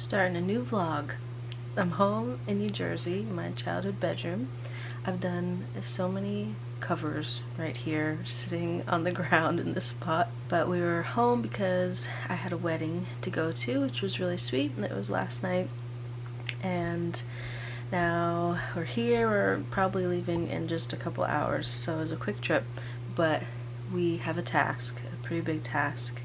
starting a new vlog. I'm home in New Jersey, my childhood bedroom. I've done so many covers right here, sitting on the ground in this spot. But we were home because I had a wedding to go to, which was really sweet, and it was last night. And now we're here. We're probably leaving in just a couple hours, so it was a quick trip. But we have a task, a pretty big task.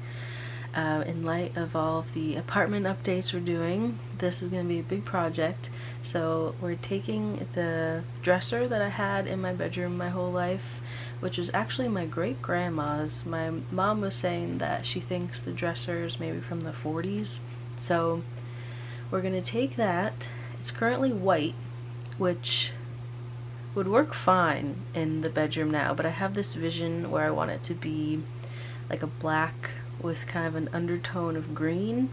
In light of all of the apartment updates we're doing, this is going to be a big project. So we're taking the dresser that I had in my bedroom my whole life, which was actually my great-grandma's. My mom was saying that she thinks the dresser is maybe from the 40s. So we're going to take that. It's currently white, which would work fine in the bedroom now, but I have this vision where I want it to be like a black with kind of an undertone of green.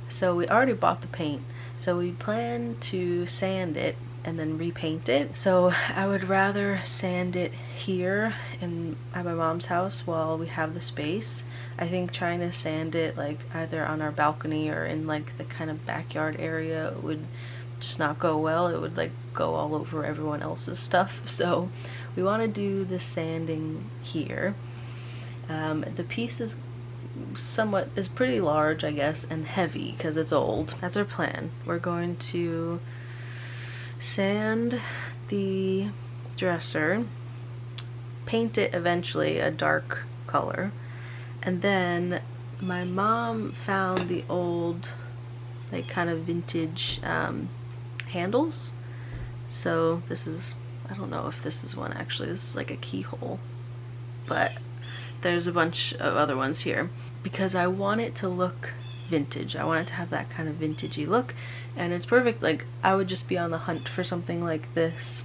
So we already bought the paint, so we plan to sand it and then repaint it. So I would rather sand it here at my mom's house while we have the space. I think trying to sand it like either on our balcony or in like the kind of backyard area would just not go well. It would like go all over everyone else's stuff. So we want to do the sanding here. The piece is pretty large, I guess, and heavy because it's old. That's our plan. We're going to sand the dresser, paint it eventually a dark color, and then my mom found the old like kind of vintage handles. So this is, I don't know if this is one actually, this is like a keyhole, but there's a bunch of other ones here because I want it to look vintage. I want it to have that kind of vintagey look, and it's perfect. Like, I would just be on the hunt for something like this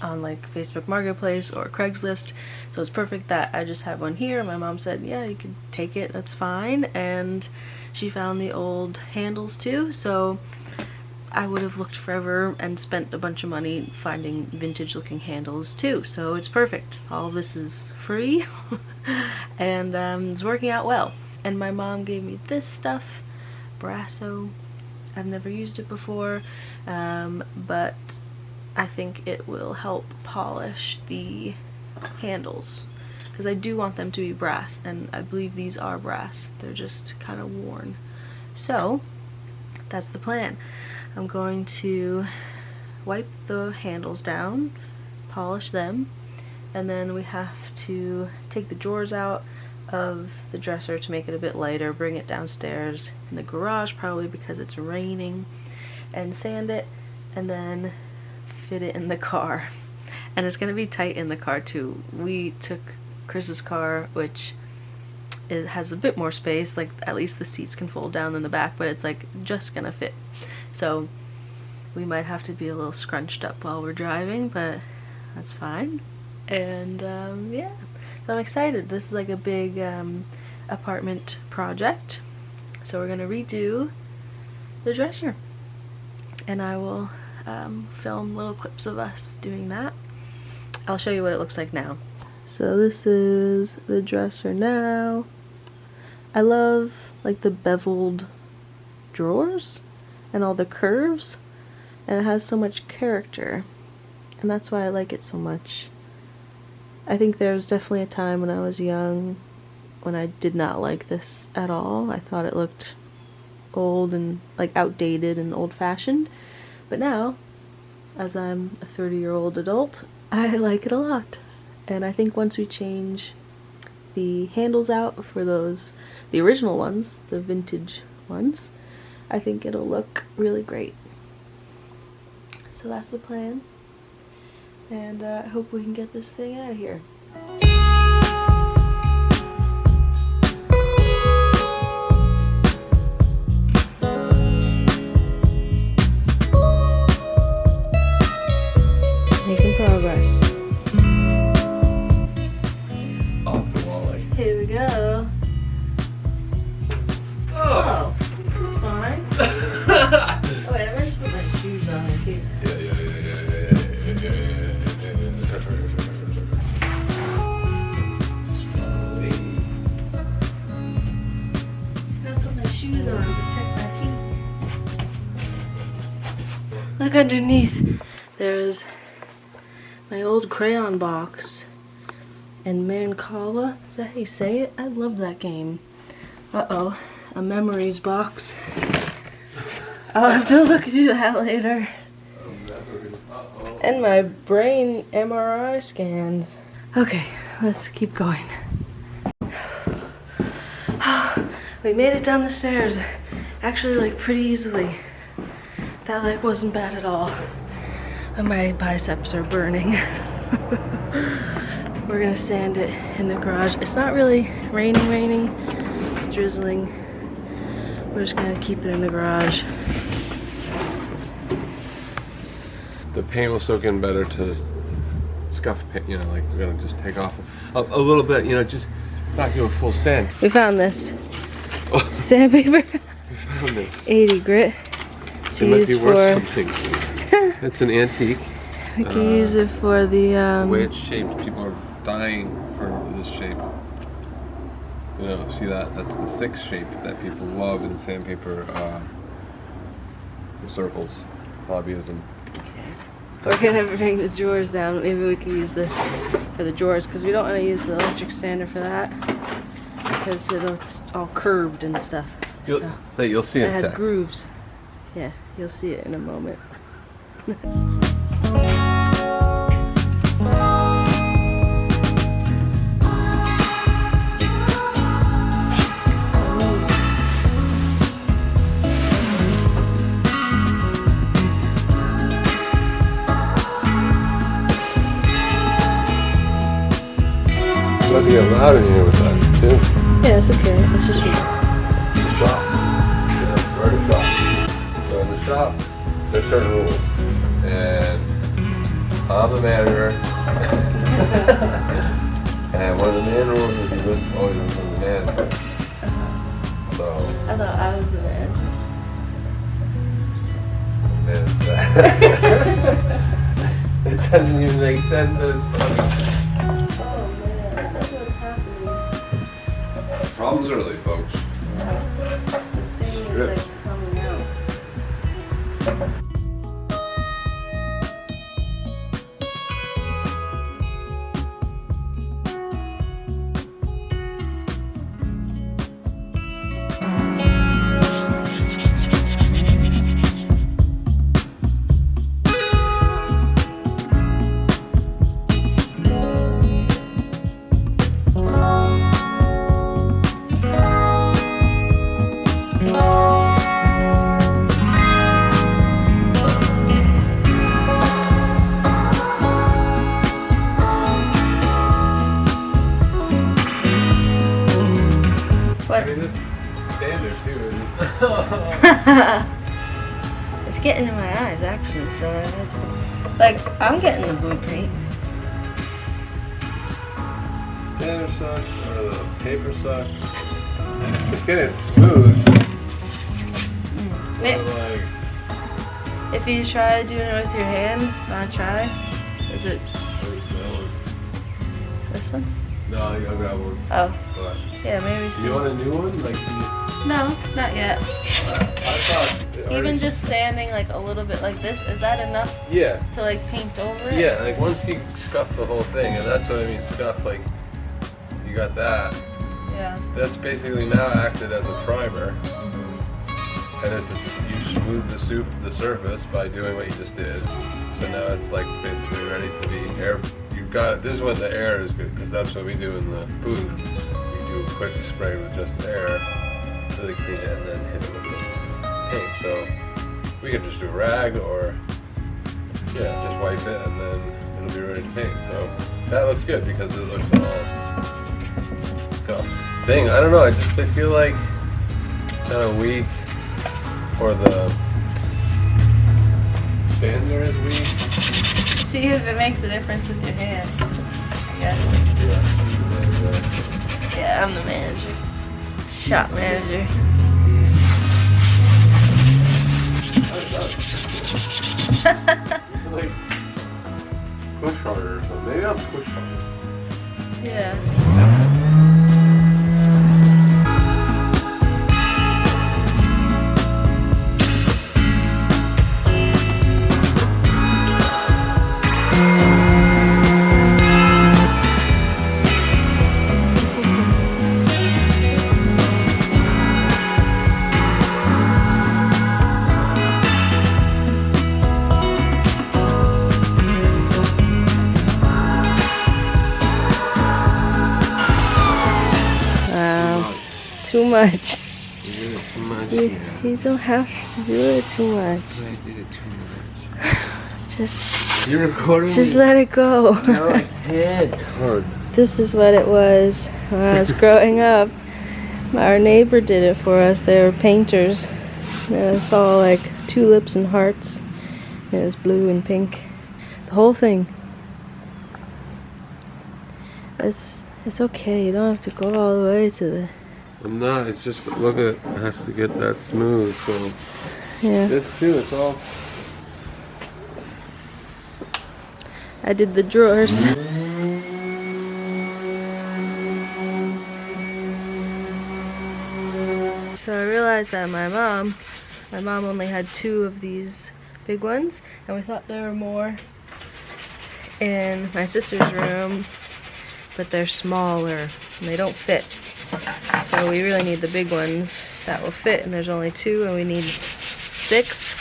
on like Facebook Marketplace or Craigslist, so it's perfect that I just have one here. My mom said, yeah, you can take it, that's fine, and she found the old handles too, so I would have looked forever and spent a bunch of money finding vintage looking handles too, so it's perfect. All of this is free and it's working out well. And my mom gave me this stuff, Brasso. I've never used it before, but I think it will help polish the handles because I do want them to be brass, and I believe these are brass. They're just kind of worn. So that's the plan. I'm going to wipe the handles down, polish them, and then we have to take the drawers out of the dresser to make it a bit lighter, bring it downstairs in the garage probably because it's raining, and sand it, and then fit it in the car. And it's gonna be tight in the car too. We took Chris's car, which has a bit more space, like at least the seats can fold down in the back, but it's like just gonna fit. So we might have to be a little scrunched up while we're driving, but that's fine. And yeah, so I'm excited. This is like a big apartment project. So we're gonna redo the dresser, and I will film little clips of us doing that. I'll show you what it looks like now. So this is the dresser now. I love like the beveled drawers and all the curves, and it has so much character, and that's why I like it so much. I think there was definitely a time when I was young when I did not like this at all. I thought it looked old and like outdated and old-fashioned, but now, as I'm a 30-year-old adult, I like it a lot. And I think once we change the handles out for the original ones, the vintage ones, I think it'll look really great. So that's the plan, and I hope we can get this thing out of here. Making progress. Off the wall, like. Here we go. Oh, this is fine. Oh wait, I'm just put my shoes on in case. Yeah. Look underneath. There's my old crayon box and Mancala. Is that how you say it? I love that game. Uh-oh, a memories box. I'll have to look through that later. And my brain MRI scans. Okay, let's keep going. We made it down the stairs. Actually, like, pretty easily. That, like, wasn't bad at all. And my biceps are burning. We're gonna sand it in the garage. It's not really raining. It's drizzling. We're just gonna keep it in the garage. The paint will soak in better to scuff paint, you know, like we're gonna just take off a little bit, you know, just not do a full sand. We found this. Sandpaper. We found this. 80 grit. It might be worth something. It's an antique. We can use it for the way it's shaped, people are dying for this shape. You know, see that? That's the 6 shape that people love in sandpaper circles, hobbyism. We're gonna bring the drawers down. Maybe we can use this for the drawers because we don't want to use the electric sander for that because it's all curved and stuff. You'll see it. It has grooves. Yeah, you'll see it in a moment. It's about to get loud in here with that, too. Yeah, it's okay. It's just the shop. Yeah, we're in the shop. So in the shop, there's certain rules. And I'm the manager. And one of the main rules is you always listen to the manager. So I thought I was the man. It doesn't even make sense, but it's funny. Problems early, folks. The thing is like coming out. I mean, this standard too, isn't it? It's getting in my eyes actually, so that's like I'm getting the blue paint. Sander sucks or the paper sucks. It's getting smooth. Like, If you try doing it with your hand, wanna try? Is it this one? no, I got one. Oh, But yeah, maybe. you want a new one? Like, No, not yet. I thought. Even just sanding like a little bit like this, is that enough Yeah. to like paint over it? Yeah, like once you scuff the whole thing, and that's what I mean, scuff, like, you got that. Yeah. That's basically now acted as a primer. And it's you smooth the surface by doing what you just did. So now it's like basically ready to be air. You've got it. This is when the air is good, because that's what we do in the booth. We do a quick spray with just air, really clean it, and then hit it with the paint. So we could just do a rag or just wipe it, and then it'll be ready to paint. So that looks good because it looks all thing. I don't know. I feel like kind of weak. Or the sander is weak. See if it makes a difference with your hand, I guess. Yeah, I'm the manager. Shop manager. Like push harder or something. Maybe I'll push harder. Yeah. much. You did it too much. You don't have to do it too much. I did it too much. Just let it go. No, I can't. Hard. This is what it was when I was growing up. Our neighbor did it for us. They were painters. It was all like tulips and hearts. It was blue and pink. The whole thing. It's okay. You don't have to go all the way to the... I'm not. It's just, look at it. It has to get that smooth. So Yeah. this too, it's all... I did the drawers. So I realized that my mom only had 2 of these big ones, and we thought there were more in my sister's room, but they're smaller and they don't fit. So we really need the big ones that will fit, and there's only 2 and we need 6,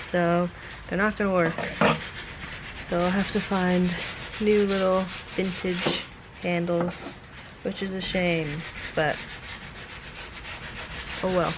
so they're not gonna work. So I'll have to find new little vintage handles, which is a shame, but oh well.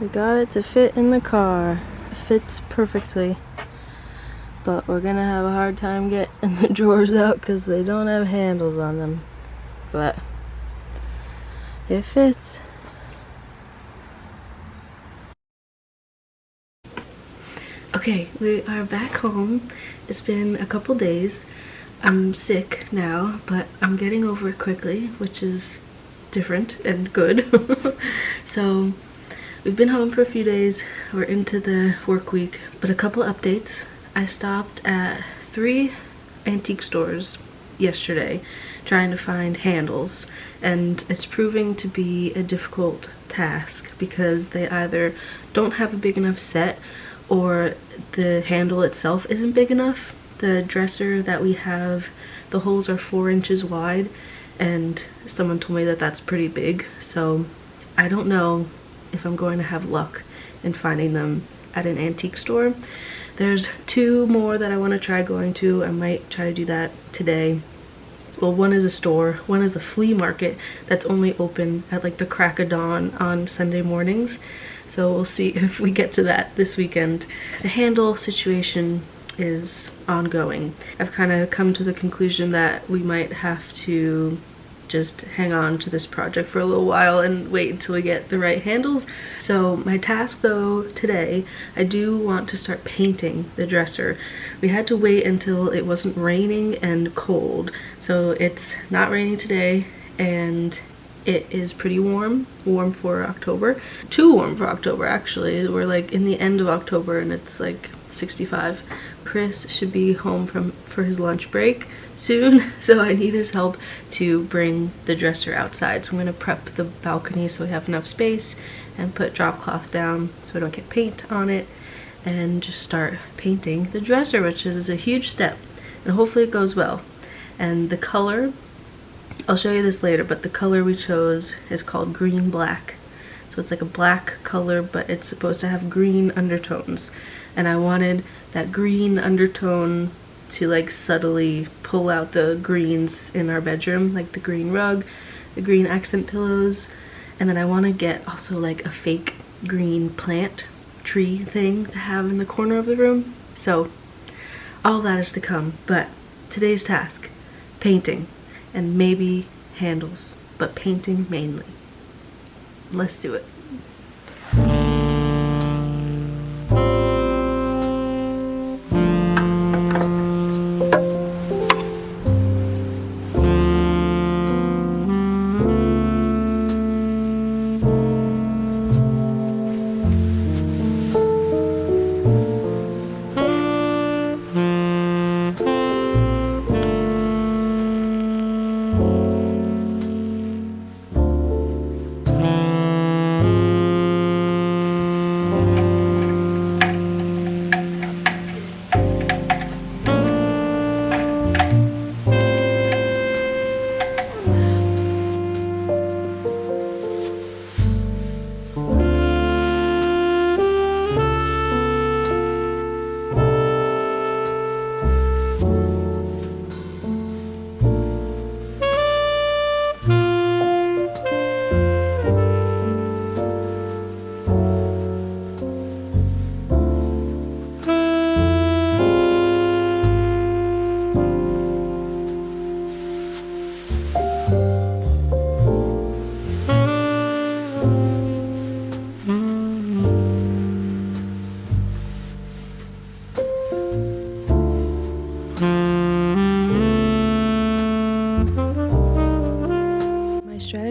We got it to fit in the car. It fits perfectly. But we're gonna have a hard time getting the drawers out because they don't have handles on them. But it fits. Okay, we are back home. It's been a couple days. I'm sick now, but I'm getting over it quickly, which is different and good. So we've been home for a few days. We're into the work week, but a couple updates. I stopped at 3 antique stores yesterday trying to find handles, and it's proving to be a difficult task because they either don't have a big enough set or the handle itself isn't big enough. The dresser that we have, the holes are 4 inches wide, and someone told me that that's pretty big, so I don't know if I'm going to have luck in finding them at an antique store. There's 2 more that I want to try going to. I might try to do that today. Well, one is a store, one is a flea market that's only open at like the crack of dawn on Sunday mornings. So we'll see if we get to that this weekend. The handle situation is ongoing. I've kind of come to the conclusion that we might have to just hang on to this project for a little while and wait until we get the right handles. So my task though today, I do want to start painting the dresser. We had to wait until it wasn't raining and cold. So it's not raining today and it is pretty warm for October. Too warm for October actually. We're like in the end of October and it's like 65. Chris should be home for his lunch break soon, so I need his help to bring the dresser outside. So I'm gonna prep the balcony so we have enough space and put drop cloth down so we don't get paint on it, and just start painting the dresser, which is a huge step, and hopefully it goes well. And the color, I'll show you this later, but the color we chose is called green black. So it's like a black color, but it's supposed to have green undertones, and I wanted that green undertone to like subtly pull out the greens in our bedroom, like the green rug, the green accent pillows, and then I want to get also like a fake green plant tree thing to have in the corner of the room. So all that is to come, but today's task, painting and maybe handles, but painting mainly. Let's do it.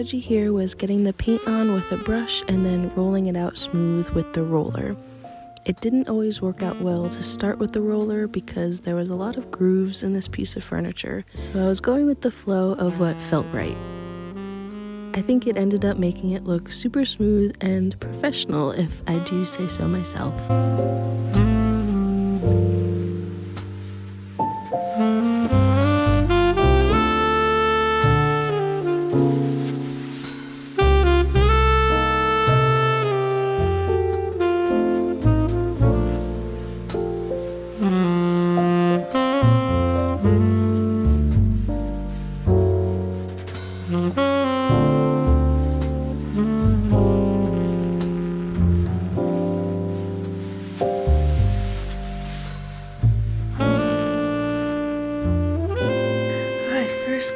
strategy here was getting the paint on with a brush and then rolling it out smooth with the roller. It didn't always work out well to start with the roller because there was a lot of grooves in this piece of furniture, so I was going with the flow of what felt right. I think it ended up making it look super smooth and professional, if I do say so myself.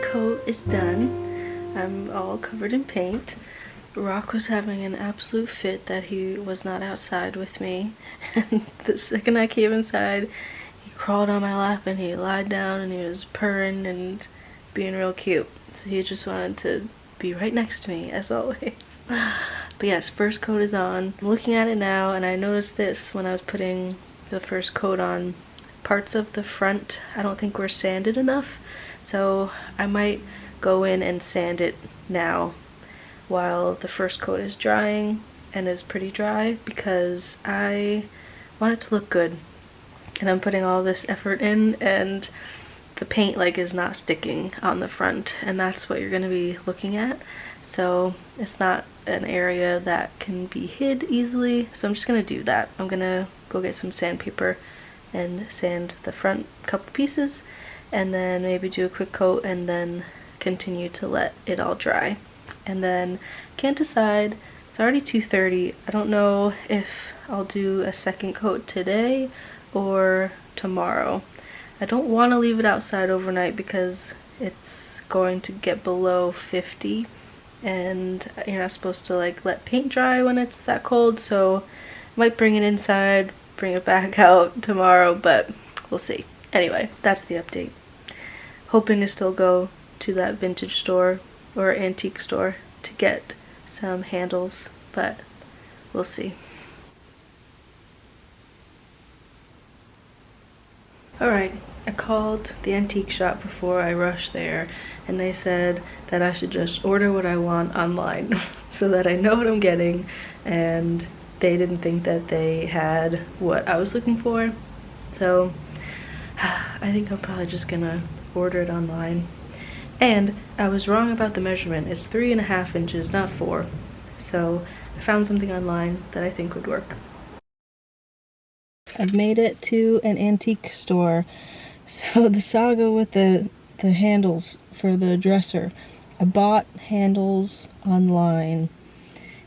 Coat is done. I'm all covered in paint. Rock was having an absolute fit that he was not outside with me, and the second I came inside he crawled on my lap and he lied down and he was purring and being real cute. So he just wanted to be right next to me as always. But yes, first coat is on. I'm looking at it now and I noticed this when I was putting the first coat on. Parts of the front I don't think were sanded enough. So I might go in and sand it now while the first coat is drying and is pretty dry, because I want it to look good. And I'm putting all this effort in and the paint like is not sticking on the front, and that's what you're going to be looking at. So it's not an area that can be hid easily. So I'm just going to do that. I'm going to go get some sandpaper and sand the front couple pieces, and then maybe do a quick coat and then continue to let it all dry. And then can't decide, it's already 2:30. I don't know if I'll do a second coat today or tomorrow. I don't want to leave it outside overnight because it's going to get below 50 and you're not supposed to like let paint dry when it's that cold, so I might bring it inside, bring it back out tomorrow, but we'll see. Anyway, that's the update. Hoping to still go to that vintage store or antique store to get some handles, but we'll see. Alright, I called the antique shop before I rushed there, and they said that I should just order what I want online so that I know what I'm getting, and they didn't think that they had what I was looking for. So I think I'm probably just gonna order it online. And I was wrong about the measurement. It's 3.5 inches, not 4. So I found something online that I think would work. I've made it to an antique store. So the saga with the handles for the dresser. I bought handles online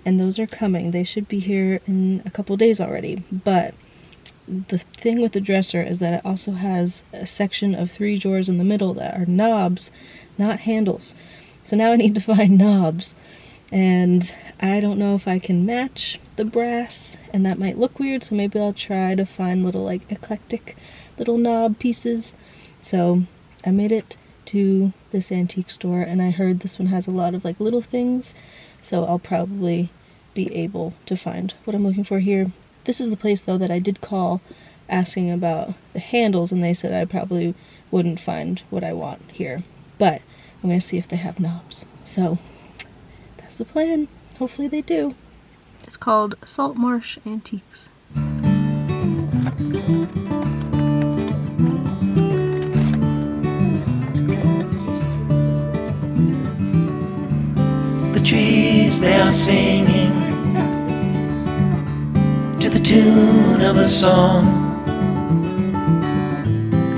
and those are coming. They should be here in a couple days already, but the thing with the dresser is that it also has a section of 3 drawers in the middle that are knobs, not handles. So now I need to find knobs, and I don't know if I can match the brass, and that might look weird, so maybe I'll try to find little like eclectic little knob pieces. So I made it to this antique store, and I heard this one has a lot of like little things, so I'll probably be able to find what I'm looking for here. This is the place though that I did call asking about the handles, and they said I probably wouldn't find what I want here, but I'm gonna see if they have knobs. So that's the plan. Hopefully they do. It's called Salt Marsh Antiques. The trees, they are singing to the tune of a song,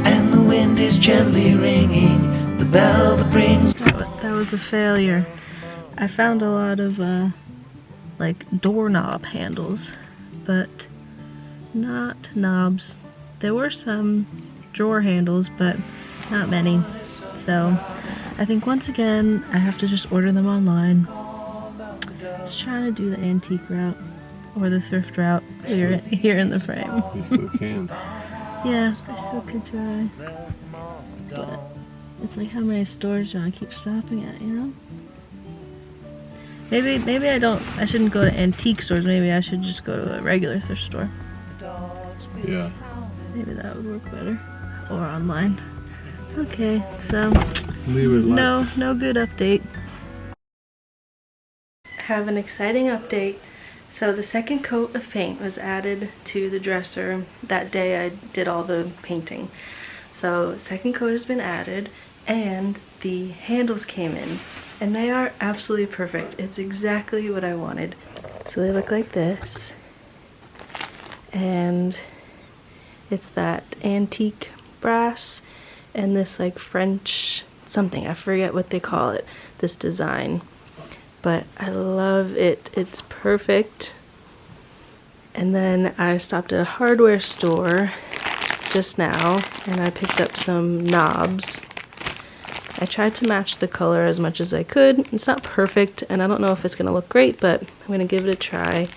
and the wind is gently ringing the bell that brings. That was a failure. I found a lot of like doorknob handles, but not knobs. There were some drawer handles, but not many. So I think once again I have to just order them online. Just trying to do the antique route or the thrift route here in the frame. You still can. Yeah, I still could try. But it's like how many stores do I keep stopping at, you know? Maybe I shouldn't go to antique stores. Maybe I should just go to a regular thrift store. Yeah. Maybe that would work better. Or online. Okay, so Leave it like. no good update. Have an exciting update. So the second coat of paint was added to the dresser that day I did all the painting. So second coat has been added and the handles came in and they are absolutely perfect. It's exactly what I wanted. So they look like this and it's that antique brass and this like French something, I forget what they call it, this design. But I love it. It's perfect. And then I stopped at a hardware store just now and I picked up some knobs. I tried to match the color as much as I could. It's not perfect and I don't know if it's gonna look great, but I'm gonna give it a try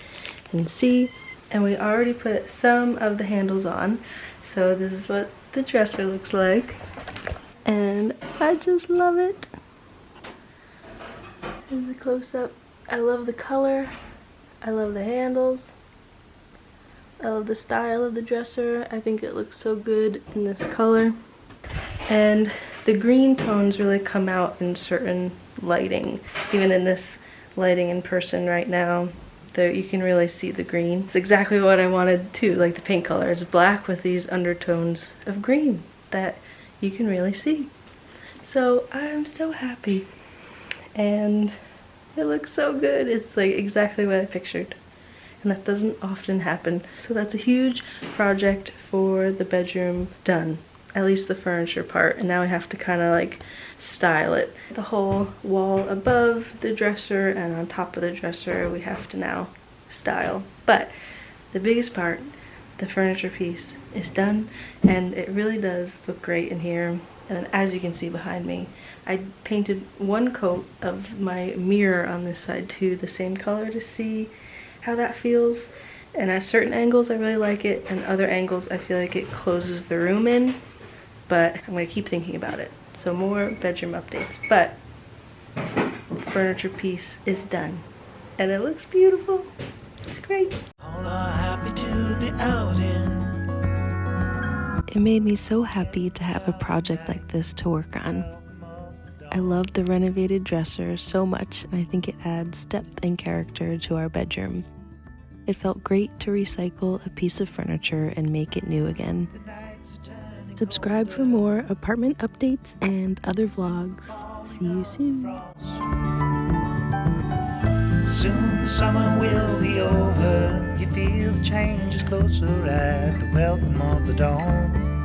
and see. And we already put some of the handles on. So this is what the dresser looks like. And I just love it. Here's a close-up. I love the color. I love the handles. I love the style of the dresser. I think it looks so good in this color. And the green tones really come out in certain lighting. Even in this lighting in person right now, there you can really see the green. It's exactly what I wanted too, like the paint color. It's black with these undertones of green that you can really see. So I'm so happy. And it looks so good. It's like exactly what I pictured. And that doesn't often happen. So that's a huge project for the bedroom done. At least the furniture part. And now I have to kind of like style it. The whole wall above the dresser and on top of the dresser we have to now style. But the biggest part, the furniture piece, is done. And it really does look great in here. And as you can see behind me, I painted one coat of my mirror on this side too, the same color to see how that feels. And at certain angles I really like it, and other angles I feel like it closes the room in. But I'm gonna keep thinking about it. So more bedroom updates. But the furniture piece is done. And it looks beautiful. It's great. All are happy to be out in. It made me so happy to have a project like this to work on. I love the renovated dresser so much, and I think it adds depth and character to our bedroom. It felt great to recycle a piece of furniture and make it new again. Subscribe for more apartment updates and other vlogs. See you soon. Soon the summer will be over. You feel the change is closer at the welcome of the dawn.